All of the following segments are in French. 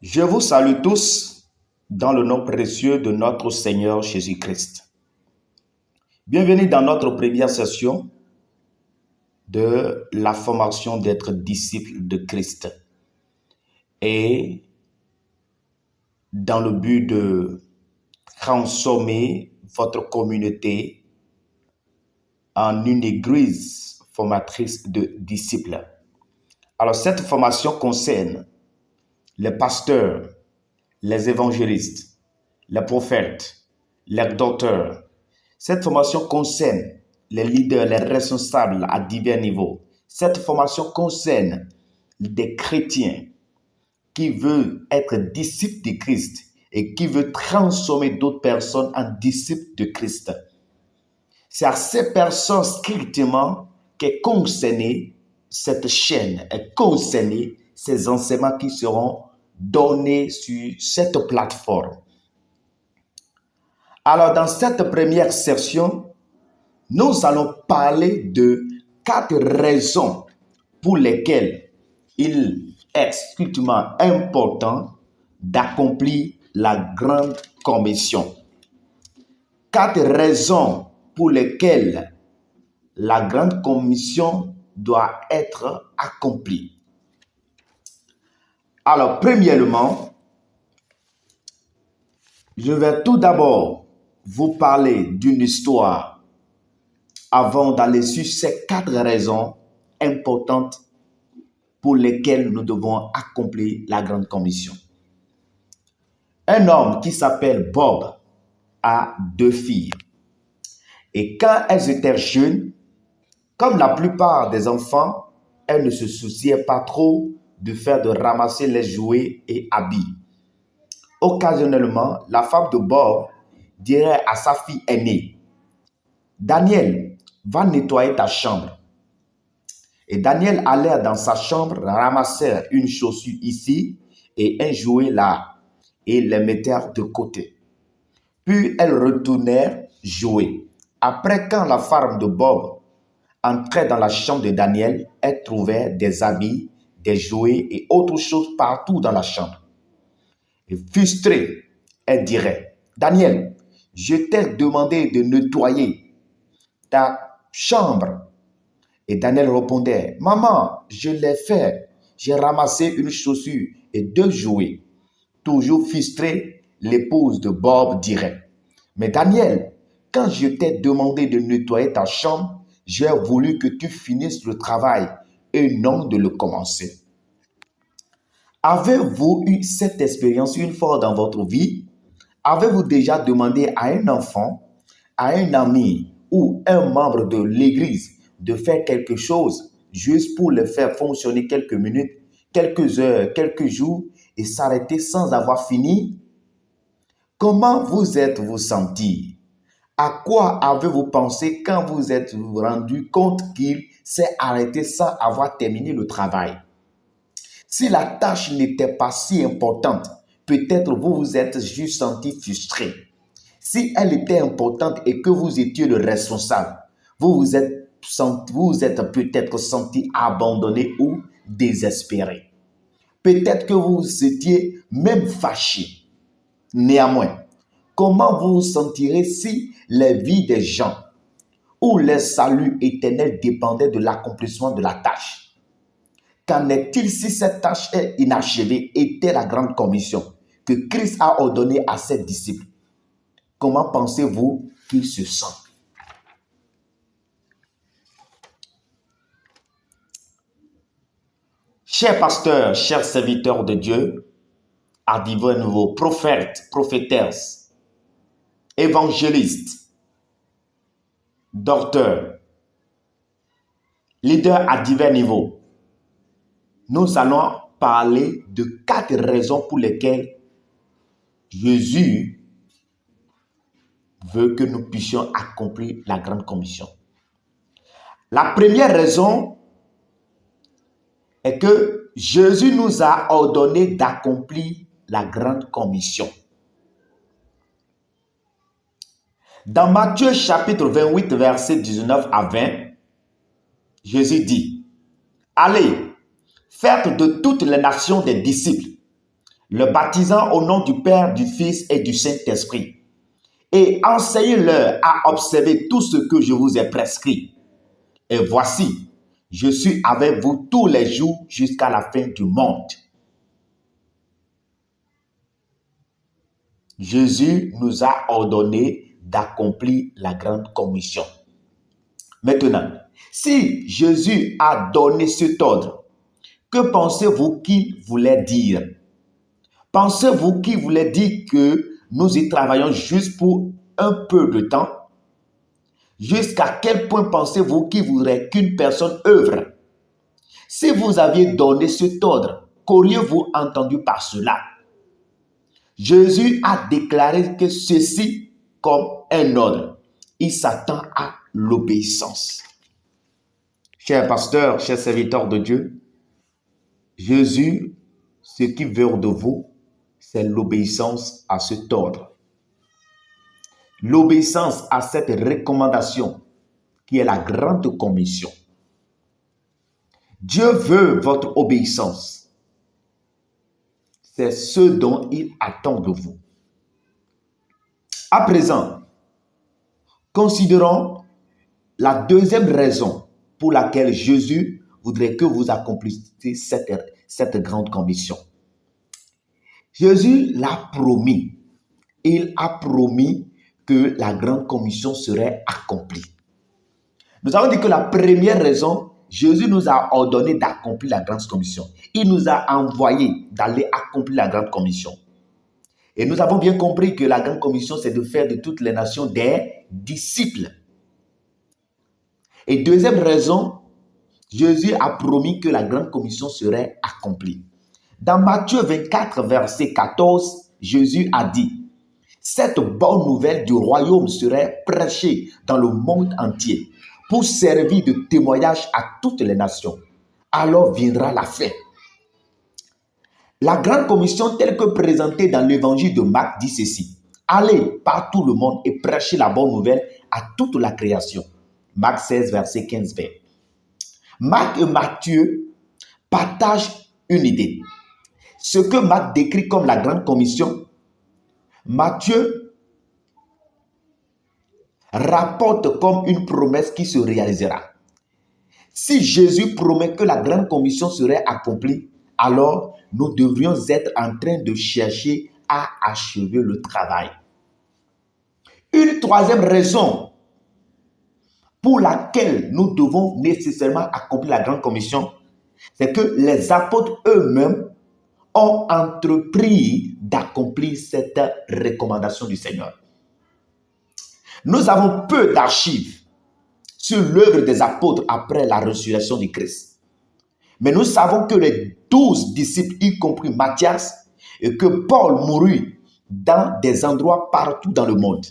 Je vous salue tous dans le nom précieux de notre Seigneur Jésus-Christ. Bienvenue dans notre première session de la formation d'être disciple de Christ. Et dans le but de transformer votre communauté en une église formatrice de disciples. Alors cette formation concerne les pasteurs, les évangélistes, les prophètes, les docteurs. Cette formation concerne les leaders, les responsables à divers niveaux. Cette formation concerne des chrétiens qui veulent être disciples de Christ et qui veulent transformer d'autres personnes en disciples de Christ. C'est à ces personnes strictement qu'est concernée cette chaîne, est concernée ces enseignements qui seront donnés sur cette plateforme. Alors, dans cette première session, nous allons parler de 4 raisons pour lesquelles il est strictement important d'accomplir la grande commission. 4 raisons pour lesquelles la grande commission doit être accomplie. Alors, premièrement, je vais tout d'abord vous parler d'une histoire avant d'aller sur ces 4 raisons importantes pour lesquelles nous devons accomplir la grande commission. Un homme qui s'appelle Bob a 2 filles. Et quand elles étaient jeunes, comme la plupart des enfants, elles ne se souciaient pas trop de ramasser les jouets et habits. Occasionnellement, la femme de Bob dirait à sa fille aînée, « Daniel, va nettoyer ta chambre. » Et Daniel allait dans sa chambre, ramassait une chaussure ici et un jouet là, et les mettait de côté. Puis elle retournait jouer. Après, quand la femme de Bob entrait dans la chambre de Daniel, elle trouvait des habits, des jouets et autres choses partout dans la chambre. Et frustrée, elle dirait, « Daniel, je t'ai demandé de nettoyer ta chambre. » Et Daniel répondait, « Maman, je l'ai fait. J'ai ramassé une chaussure et 2 jouets. » Toujours frustrée, l'épouse de Bob dirait, « Mais Daniel, quand je t'ai demandé de nettoyer ta chambre, j'ai voulu que tu finisses le travail et non de le commencer. » Avez-vous eu cette expérience une fois dans votre vie? Avez-vous déjà demandé à un enfant, à un ami ou un membre de l'église de faire quelque chose juste pour le faire fonctionner quelques minutes, quelques heures, quelques jours et s'arrêter sans avoir fini? Comment vous êtes-vous senti? À quoi avez-vous pensé quand vous êtes rendu compte qu'il s'est arrêté sans avoir terminé le travail? Si la tâche n'était pas si importante, peut-être vous vous êtes juste senti frustré. Si elle était importante et que vous étiez le responsable, vous vous êtes peut-être senti abandonné ou désespéré. Peut-être que vous étiez même fâché. Néanmoins, comment vous vous sentirez si les vies des gens ou les saluts éternels dépendaient de l'accomplissement de la tâche? Qu'en est-il si cette tâche est inachevée, était la grande commission que Christ a ordonnée à ses disciples? Comment pensez-vous qu'il se sent? Chers pasteurs, chers serviteurs de Dieu, à divers niveaux, prophètes, prophétesses, évangélistes, docteurs, leaders à divers niveaux, nous allons parler de 4 raisons pour lesquelles Jésus veut que nous puissions accomplir la grande commission. La première raison est que Jésus nous a ordonné d'accomplir la grande commission. Dans Matthieu chapitre 28, versets 19 à 20, Jésus dit, « Allez, faites de toutes les nations des disciples, le baptisant au nom du Père, du Fils et du Saint-Esprit. Et enseignez-leur à observer tout ce que je vous ai prescrit. Et voici, je suis avec vous tous les jours jusqu'à la fin du monde. Jésus nous a ordonné d'accomplir la grande commission. Maintenant, si Jésus a donné cet ordre, que pensez-vous qu'il voulait dire? Pensez-vous qu'il voulait dire que nous y travaillons juste pour un peu de temps? Jusqu'à quel point pensez-vous qu'il voudrait qu'une personne œuvre? Si vous aviez donné cet ordre, qu'auriez-vous entendu par cela? Jésus a déclaré que ceci comme un ordre. Il s'attend à l'obéissance. Chers pasteurs, chers serviteurs de Dieu, Jésus, ce qu'il veut de vous, c'est l'obéissance à cet ordre. L'obéissance à cette recommandation qui est la grande commission. Dieu veut votre obéissance. C'est ce dont il attend de vous. À présent, considérons la deuxième raison pour laquelle Jésus voudrait que vous accomplissiez cette grande commission. Jésus l'a promis. Il a promis que la grande commission serait accomplie. Nous avons dit que la première raison, Jésus nous a ordonné d'accomplir la grande commission. Il nous a envoyé d'aller accomplir la grande commission. Et nous avons bien compris que la grande commission, c'est de faire de toutes les nations des disciples. Et deuxième raison, Jésus a promis que la grande commission serait accomplie. Dans Matthieu 24, verset 14, Jésus a dit: cette bonne nouvelle du royaume serait prêchée dans le monde entier pour servir de témoignage à toutes les nations. Alors viendra la fin. La grande commission telle que présentée dans l'évangile de Marc dit ceci: allez par tout le monde et prêchez la bonne nouvelle à toute la création. Marc 16, verset 15b. Marc et Matthieu partagent une idée. Ce que Marc décrit comme la grande commission, Matthieu rapporte comme une promesse qui se réalisera. Si Jésus promet que la grande commission serait accomplie, alors nous devrions être en train de chercher à achever le travail. Une troisième raison pour laquelle nous devons nécessairement accomplir la grande commission, c'est que les apôtres eux-mêmes ont entrepris d'accomplir cette recommandation du Seigneur. Nous avons peu d'archives sur l'œuvre des apôtres après la résurrection du Christ. Mais nous savons que les 12 disciples, y compris Matthias, et que Paul mourut dans des endroits partout dans le monde.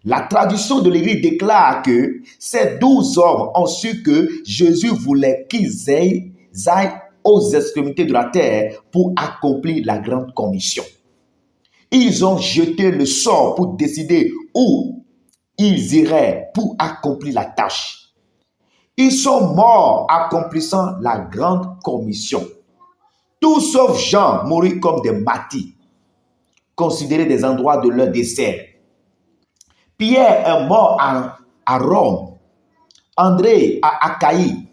La tradition de l'Église déclare que ces 12 hommes ont su que Jésus voulait qu'ils aillent aux extrémités de la terre pour accomplir la grande commission. Ils ont jeté le sort pour décider où ils iraient pour accomplir la tâche. Ils sont morts accomplissant la grande commission. Tous sauf Jean mourut comme des martyrs, considérés des endroits de leur décès. Pierre est mort à Rome, André à Achaïe,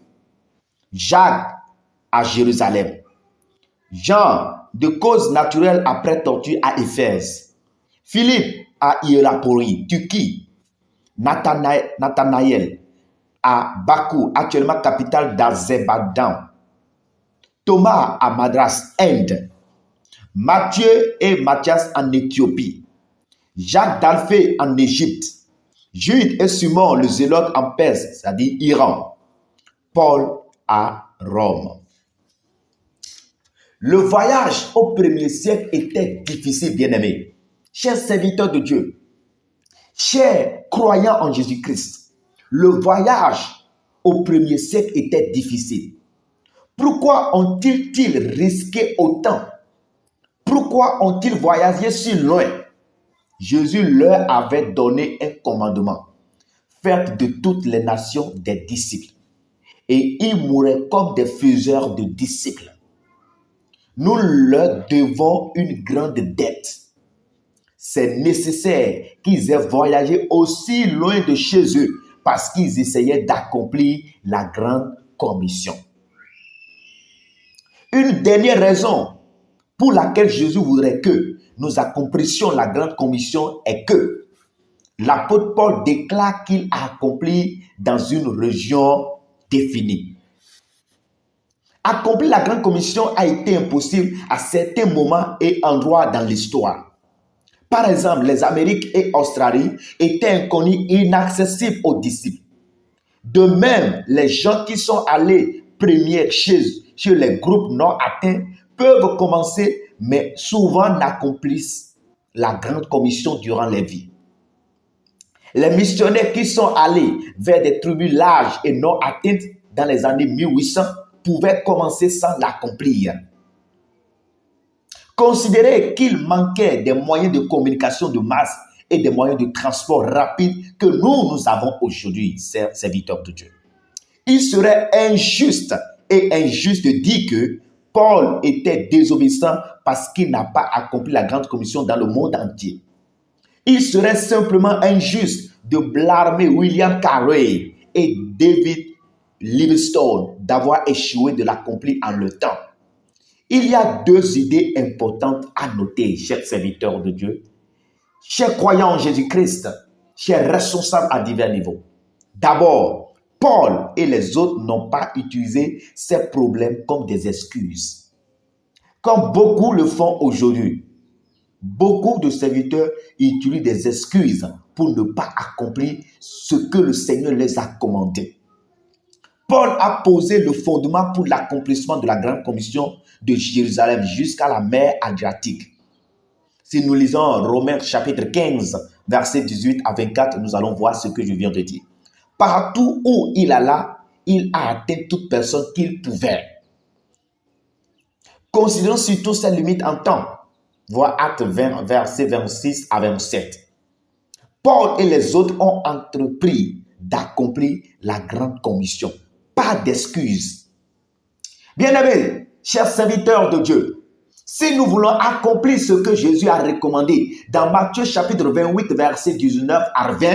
Jacques à Jérusalem, Jean de cause naturelle après torture à Éphèse, Philippe à Hiérapolis, Turquie, Nathanaël à Bakou, actuellement capitale d'Azerbaïdjan, Thomas à Madras, Inde, Matthieu et Matthias en Éthiopie, Jacques d'Alphée en Égypte, Jude et Simon le zélote en Perse, c'est-à-dire Iran, Paul à Rome. Le voyage au 1er siècle était difficile, bien-aimés. Chers serviteurs de Dieu, chers croyants en Jésus-Christ, le voyage au 1er siècle était difficile. Pourquoi ont-ils risqué autant? Pourquoi ont-ils voyagé si loin? Jésus leur avait donné un commandement: faites de toutes les nations des disciples. Et ils mouraient comme des faiseurs de disciples. nous leur devons une grande dette. C'est nécessaire qu'ils aient voyagé aussi loin de chez eux parce qu'ils essayaient d'accomplir la grande commission. Une dernière raison pour laquelle Jésus voudrait que nous accomplissions la grande commission est que l'apôtre Paul déclare qu'il a accompli dans une région définie. Accomplir la grande commission a été impossible à certains moments et endroits dans l'histoire. Par exemple, les Amériques et Australie étaient inconnus, inaccessibles aux disciples. De même, les gens qui sont allés premiers chez les groupes non atteints peuvent commencer, mais souvent n'accomplissent la grande commission durant leur vie. Les missionnaires qui sont allés vers des tribus larges et non atteintes dans les années 1800 pouvaient commencer sans l'accomplir. Considérez qu'il manquait des moyens de communication de masse et des moyens de transport rapide que nous avons aujourd'hui, serviteurs de Dieu. Il serait injuste et injuste de dire que Paul était désobéissant parce qu'il n'a pas accompli la grande commission dans le monde entier. Il serait simplement injuste de blâmer William Carey et David Livingstone d'avoir échoué de l'accomplir en le temps. Il y a deux idées importantes à noter, chers serviteurs de Dieu, chers croyants en Jésus-Christ, chers responsables à divers niveaux. D'abord, Paul et les autres n'ont pas utilisé ces problèmes comme des excuses. Comme beaucoup le font aujourd'hui, beaucoup de serviteurs utilisent des excuses pour ne pas accomplir ce que le Seigneur les a commandé. Paul a posé le fondement pour l'accomplissement de la grande commission de Jérusalem jusqu'à la mer Adriatique. Si nous lisons Romains chapitre 15, versets 18 à 24, nous allons voir ce que je viens de dire. Partout où il alla, il a atteint toute personne qu'il pouvait. Considérons surtout ses limites en temps. Voir Acte 20, versets 26 à 27. Paul et les autres ont entrepris d'accomplir la grande commission. Pas d'excuses. Bien-aimés, chers serviteurs de Dieu, si nous voulons accomplir ce que Jésus a recommandé dans Matthieu chapitre 28, versets 19 à 20,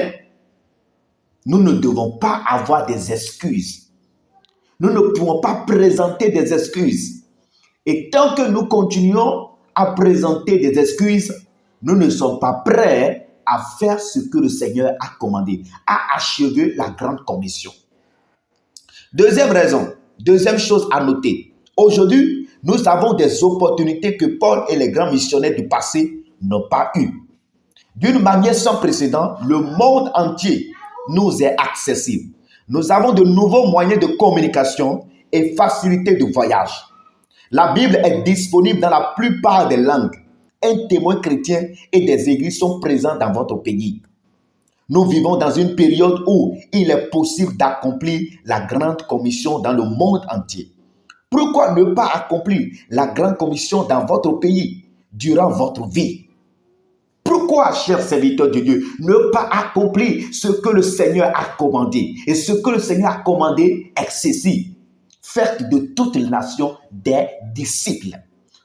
nous ne devons pas avoir des excuses. Nous ne pouvons pas présenter des excuses. Et tant que nous continuons à présenter des excuses, nous ne sommes pas prêts à faire ce que le Seigneur a commandé, à achever la grande commission. Deuxième raison, deuxième chose à noter. Aujourd'hui, nous avons des opportunités que Paul et les grands missionnaires du passé n'ont pas eues. D'une manière sans précédent, le monde entier nous est accessible. Nous avons de nouveaux moyens de communication et facilités de voyage. La Bible est disponible dans la plupart des langues. Un témoin chrétien et des églises sont présents dans votre pays. Nous vivons dans une période où il est possible d'accomplir la grande commission dans le monde entier. Pourquoi ne pas accomplir la grande commission dans votre pays durant votre vie? Pourquoi, chers serviteurs de Dieu, ne pas accomplir ce que le Seigneur a commandé? Et ce que le Seigneur a commandé est ceci: faites de toutes les nations des disciples.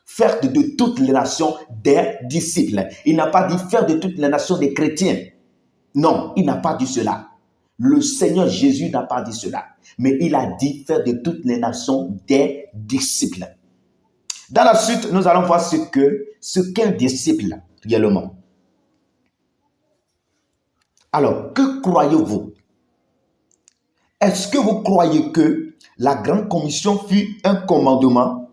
Faites de toutes les nations des disciples. Il n'a pas dit faire de toutes les nations des chrétiens. Non, il n'a pas dit cela. Le Seigneur Jésus n'a pas dit cela. Mais il a dit faire de toutes les nations des disciples. Dans la suite, nous allons voir ce qu'est un disciple réellement. Alors, que croyez-vous? Est-ce que vous croyez que la grande commission fut un commandement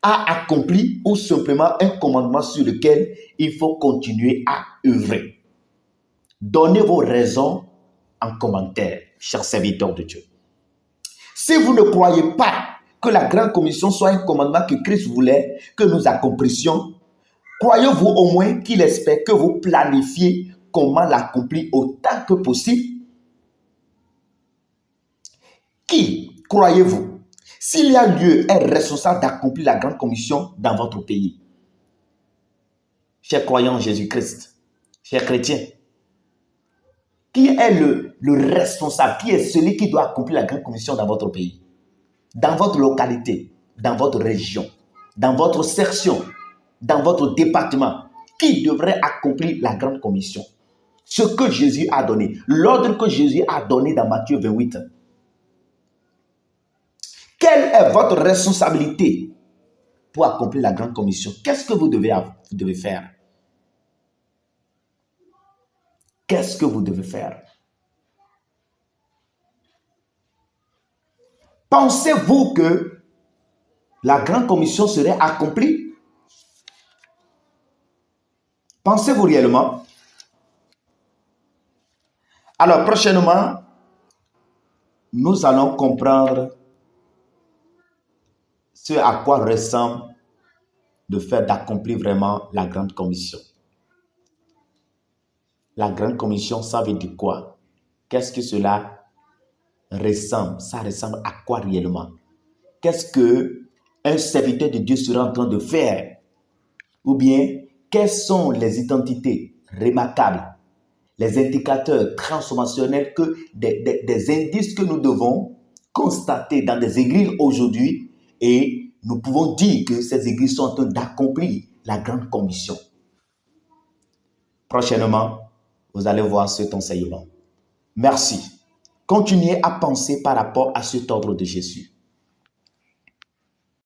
à accomplir ou simplement un commandement sur lequel il faut continuer à œuvrer? Donnez vos raisons en commentaire, chers serviteurs de Dieu. Si vous ne croyez pas que la grande commission soit un commandement que Christ voulait que nous accomplissions, croyez-vous au moins qu'il espère que vous planifiez comment l'accomplir autant que possible? Qui, croyez-vous, s'il y a lieu, est responsable d'accomplir la grande commission dans votre pays? Chers croyants en Jésus-Christ, chers chrétiens, qui est le responsable? Qui est celui qui doit accomplir la grande commission dans votre pays, dans votre localité, dans votre région? dans votre section, dans votre département, qui devrait accomplir la grande commission. Ce que Jésus a donné, l'ordre que Jésus a donné dans Matthieu 28. Quelle est votre responsabilité pour accomplir la grande commission? Qu'est-ce que vous devez faire? Qu'est-ce que vous devez faire? Pensez-vous que la grande commission serait accomplie? Pensez-vous réellement? Alors, prochainement, nous allons comprendre ce à quoi ressemble le fait d'accomplir vraiment la grande commission. La grande commission, ça veut dire quoi? Qu'est-ce que cela ressemble? Ça ressemble à quoi réellement? Qu'est-ce que un serviteur de Dieu sera en train de faire? Ou bien, quelles sont les identités remarquables, les indicateurs transformationnels, des indices que nous devons constater dans des églises aujourd'hui, et nous pouvons dire que ces églises sont en train d'accomplir la grande commission. Prochainement, vous allez voir cet enseignement. Merci. Continuez à penser par rapport à cet ordre de Jésus.